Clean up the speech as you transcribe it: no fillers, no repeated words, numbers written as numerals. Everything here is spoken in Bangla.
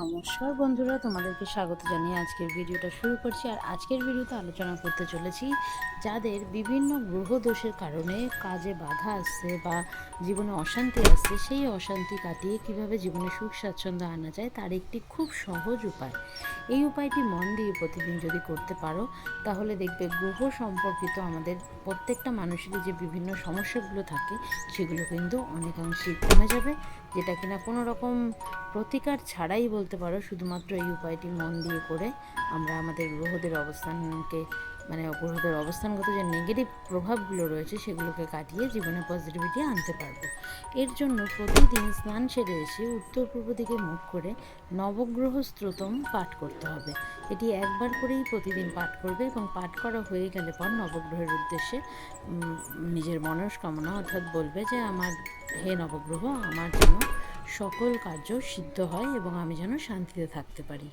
নমস্কার বন্ধুরা, তোমাদেরকে স্বাগত জানিয়ে আজকের ভিডিওটা শুরু করছি। আর আজকের ভিডিওতে আলোচনা করতে চলেছি যাদের বিভিন্ন গ্রহ দোষের কারণে কাজে বাধা আসছে বা জীবনে অশান্তি আসছে, সেই অশান্তি কাটিয়ে কিভাবে জীবনে সুখ স্বাচ্ছন্দ্য আনা যায় তার একটি খুব সহজ উপায়। এই উপায়টি মন দিয়ে প্রতিদিন যদি করতে পারো তাহলে দেখবে গ্রহ সম্পর্কিত আমাদের প্রত্যেকটা মানুষেরই যে বিভিন্ন সমস্যাগুলো থাকে সেগুলো কিন্তু অনেকাংশেই কমে যাবে, যেটা কিনা কোনো রকম প্রতিকার ছাড়াই বলতে পারো। শুধুমাত্র এই উপায়টি মন দিয়ে করে আমরা আমাদের গ্রহদের অবস্থানকে গ্রহদের অবস্থানগত যে নেগেটিভ প্রভাবগুলো রয়েছে সেগুলোকে কাটিয়ে জীবনে পজিটিভিটি আনতে পারবো। এর জন্য প্রতিদিন স্নান সেরে এসে উত্তর পূর্ব দিকে মুখ করে নবগ্রহ স্তোত্রম পাঠ করতে হবে। এটি একবার করেই প্রতিদিন পাঠ করবে এবং পাঠ করা হয়ে গেলে পর নবগ্রহের উদ্দেশ্যে নিজের মনস্কামনা অর্থাৎ বলবে যে আমার হে নবগ্রহ, আমার যেন সকল কার্য সিদ্ধ হয় এবং আমি যেন শান্তিতে থাকতে পারি।